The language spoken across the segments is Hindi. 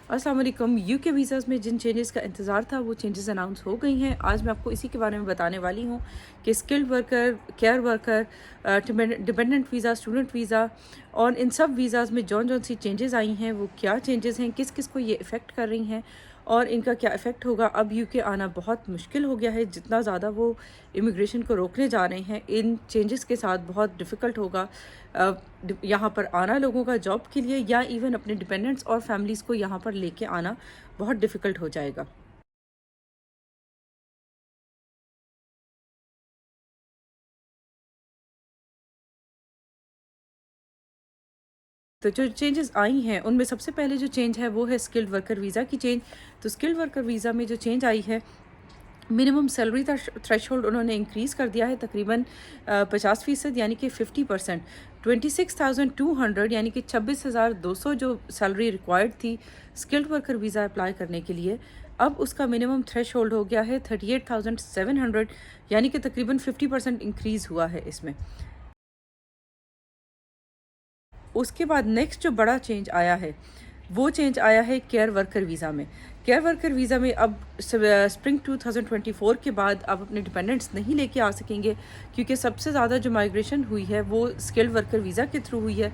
अस्सलाम वालेकुम। यूके वीज़ाज़ में जिन चेंजेस का इंतज़ार था वो चेंजेस अनाउंस हो गई हैं। आज मैं आपको इसी के बारे में बताने वाली हूँ कि skilled worker, care worker, dependent visa, student visa और इन सब वीज़ाज़ में जौन-जौन सी चेंजेस आई हैं वो क्या चेंजेस हैं, किस-किस को ये इफ़ेक्ट कर रही हैं और इनका क्या इफ़ेक्ट होगा। अब यूके आना बहुत मुश्किल हो गया है, जितना ज़्यादा वो इमिग्रेशन को रोकने जा रहे हैं, इन चेंजेस के साथ बहुत डिफ़िकल्ट होगा यहाँ पर आना लोगों का जॉब के लिए, या इवन अपने डिपेंडेंट्स और फैमिलीज़ को यहाँ पर लेके आना बहुत डिफ़िकल्ट हो जाएगा। तो जो चेंजेस आई हैं उनमें सबसे पहले जो चेंज है वो है स्किल्ड वर्कर वीज़ा की चेंज। तो स्किल्ड वर्कर वीज़ा में जो चेंज आई है, मिनिमम सैलरी थ्रेशोल्ड उन्होंने इंक्रीज़ कर दिया है तकरीबन 50% यानी कि 50%। 26,200 यानी कि 26,200 जो सैलरी रिक्वायर्ड थी स्किल्ड वर्कर वीज़ा अप्लाई करने के लिए, अब उसका मिनिमम थ्रेशोल्ड हो गया है 38,700 यानी कि तकरीबन 50% इंक्रीज़ हुआ है इसमें। उसके बाद नेक्स्ट जो बड़ा चेंज आया है, वो चेंज आया है केयर वर्कर वीज़ा में। केयर वर्कर वीज़ा में अब स्प्रिंग 2024 के बाद आप अपने डिपेंडेंट्स नहीं लेके आ सकेंगे, क्योंकि सबसे ज़्यादा जो माइग्रेशन हुई है वो स्किल्ड वर्कर वीज़ा के थ्रू हुई है।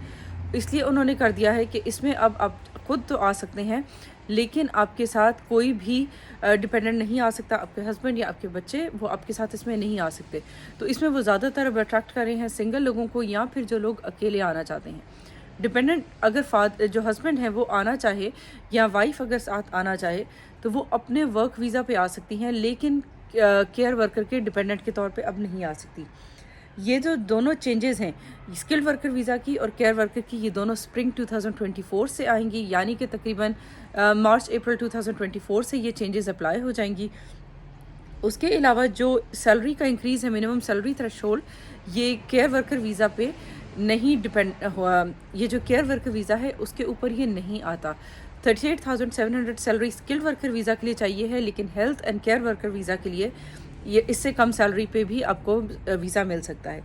इसलिए उन्होंने कर दिया है कि इसमें अब आप खुद तो आ सकते हैं, लेकिन आपके साथ कोई भी डिपेंडेंट नहीं आ सकता। आपके हस्बैंड या आपके बच्चे वो आपके साथ इसमें नहीं आ सकते। तो इसमें वो ज़्यादातर अब अट्रैक्ट कर रहे हैं सिंगल लोगों को, या फिर जो लोग अकेले आना चाहते हैं। डिपेंडेंट अगर जो हस्बैंड है वो आना चाहे या वाइफ अगर साथ आना चाहे तो वो अपने वर्क वीज़ा पे आ सकती हैं, लेकिन केयर वर्कर के डिपेंडेंट के तौर पे अब नहीं आ सकती। ये जो दोनों चेंजेस हैं स्किल्ड वर्कर वीज़ा की और केयर वर्कर की, ये दोनों स्प्रिंग 2024 से आएंगी, यानी कि तकरीबन मार्च अप्रैल 2024 से ये चेंजेस अप्लाई हो जाएंगी। उसके अलावा जो सैलरी का इंक्रीज़ है, मिनिमम सैलरी थ्रेशोल्ड, ये केयर वर्कर वीज़ा पे नहीं डिपेंड हुआ। ये जो केयर वर्कर वीज़ा है उसके ऊपर ये नहीं आता। 38,700 सैलरी स्किल्ड वर्कर वीज़ा के लिए चाहिए है, लेकिन health and care worker visa के लिए ये इससे कम सैलरी पे भी आपको वीज़ा मिल सकता है।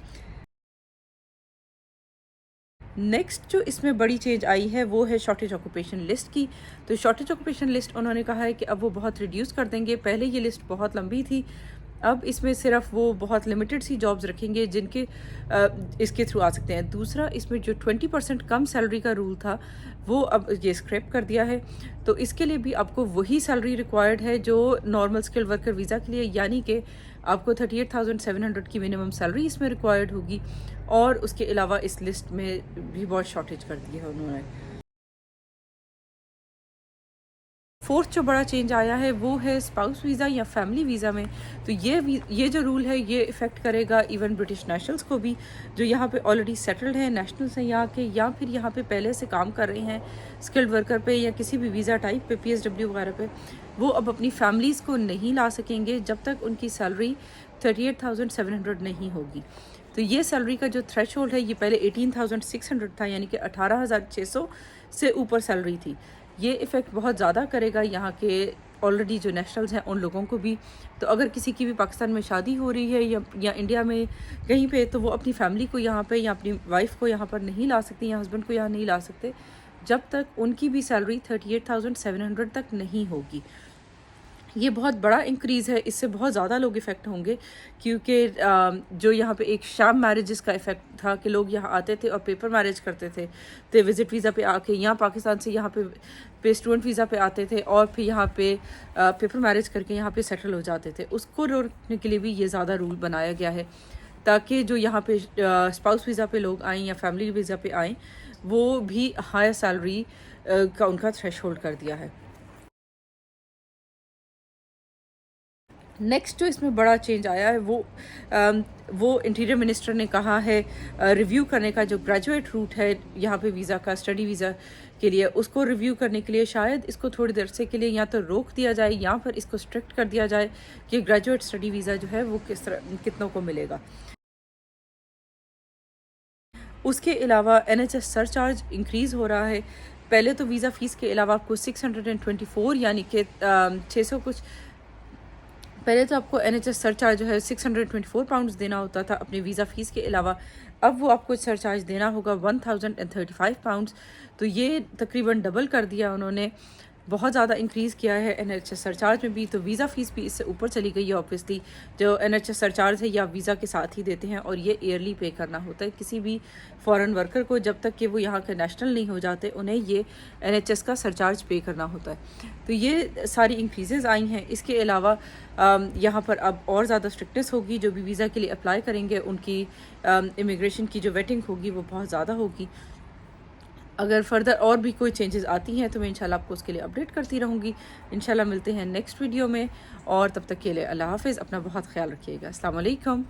नेक्स्ट जो इसमें बड़ी चेंज आई है वो है शॉर्टेज ऑक्यूपेशन लिस्ट की। तो शॉर्टेज ऑक्यूपेशन लिस्ट उन्होंने कहा है कि अब वो बहुत रिड्यूस कर देंगे। पहले ये लिस्ट बहुत लंबी थी, अब इसमें सिर्फ वो बहुत लिमिटेड सी जॉब्स रखेंगे जिनके इसके थ्रू आ सकते हैं। दूसरा, इसमें जो 20% कम सैलरी का रूल था वो अब ये स्क्रैप कर दिया है। तो इसके लिए भी आपको वही सैलरी रिक्वायर्ड है जो नॉर्मल स्किल्ड वर्कर वीज़ा के लिए, यानी कि आपको 38,700 की मिनिमम सैलरी इसमें रिक्वायर्ड होगी। और उसके अलावा इस लिस्ट में भी बहुत शॉर्टेज कर दी है उन्होंने। फोर्थ जो बड़ा चेंज आया है वो है स्पाउस वीज़ा या फैमिली वीज़ा में। तो ये जो रूल है ये इफ़ेक्ट करेगा इवन ब्रिटिश नेशनल्स को भी, जो यहाँ पे ऑलरेडी सेटल्ड हैं, नेशनल्स हैं यहाँ के, या फिर यहाँ पे पहले से काम कर रहे हैं स्किल्ड वर्कर पे या किसी भी वीज़ा टाइप पे, PSW वगैरह पे। वो अब अपनी फैमिलीज़ को नहीं ला सकेंगे जब तक उनकी सैलरी 38,700 नहीं होगी। तो ये सैलरी का जो थ्रेशोल्ड है ये पहले 18,600 था, यानी कि 18,600 से ऊपर सैलरी थी। ये इफ़ेक्ट बहुत ज़्यादा करेगा यहाँ के ऑलरेडी जो नेशनल्स हैं उन लोगों को भी। तो अगर किसी की भी पाकिस्तान में शादी हो रही है या इंडिया में कहीं पे, तो वो अपनी फैमिली को यहाँ पे या अपनी वाइफ को यहाँ पर नहीं ला सकती या हस्बैंड को यहाँ नहीं ला सकते जब तक उनकी भी सैलरी 38,700 तक नहीं होगी। ये बहुत बड़ा इंक्रीज़ है, इससे बहुत ज़्यादा लोग इफ़ेक्ट होंगे, क्योंकि जो यहाँ पे एक शाम मैरिजेस का इफ़ेक्ट था कि लोग यहाँ आते थे और पेपर मैरिज करते थे, तो विज़िट वीज़ा पे आके यहाँ पाकिस्तान से यहाँ पे स्टूडेंट वीज़ा पे आते थे और फिर यहाँ पे पेपर मैरिज करके यहाँ पे सेटल हो जाते थे। उसको रोकने के लिए भी ये ज़्यादा रूल बनाया गया है, ताकि जो यहाँ पे स्पाउस वीज़ा पे लोग आएँ या फैमिली वीज़ा पे आएँ, वो भी हायर सैलरी का उनका थ्रेशोल्ड कर दिया है। नेक्स्ट जो इसमें बड़ा चेंज आया है वो इंटीरियर मिनिस्टर ने कहा है रिव्यू करने का, जो ग्रेजुएट रूट है यहाँ पे वीज़ा का, स्टडी वीज़ा के लिए, उसको रिव्यू करने के लिए शायद इसको थोड़ी देर से के लिए या तो रोक दिया जाए या फिर इसको स्ट्रिक्ट कर दिया जाए कि ग्रेजुएट स्टडी वीज़ा जो है वो किस तरह कितनों को मिलेगा। उसके अलावा NHS सरचार्ज इंक्रीज़ हो रहा है। पहले तो वीज़ा फ़ीस के अलावा आपको 624 यानी कि 600 कुछ, पहले तो आपको NHS सरचार्ज जो है 624 पाउंड्स देना होता था अपनी वीज़ा फ़ीस के अलावा। अब वो आपको सरचार्ज देना होगा 1035 पाउंड्स। तो ये तकरीबन डबल कर दिया उन्होंने। बहुत ज़्यादा इंक्रीज़ किया है NHS सरचार्ज में भी, तो वीज़ा फ़ीस भी इससे ऊपर चली गई है ऑब्वियसली। जो NHS सरचार्ज है या वीज़ा के साथ ही देते हैं और ये ईयरली पे करना होता है किसी भी फॉरेन वर्कर को, जब तक कि वो यहाँ के नेशनल नहीं हो जाते उन्हें ये NHS का सरचार्ज पे करना होता है। तो ये सारी इंक्रीज़ेज़ आई हैं। इसके अलावा यहाँ पर अब और ज़्यादा स्ट्रिक्टनेस होगी, जो भी वीज़ा के लिए अप्लाई करेंगे उनकी इमिग्रेशन की जो वेटिंग होगी वो बहुत ज़्यादा होगी। अगर फर्दर और भी कोई चेंजेस आती हैं तो मैं इंशाल्लाह आपको उसके लिए अपडेट करती रहूँगी। इंशाल्लाह मिलते हैं नेक्स्ट वीडियो में, और तब तक के लिए अल्लाह हाफ़िज़। अपना बहुत ख्याल रखिएगा। अस्सलाम वालेकुम।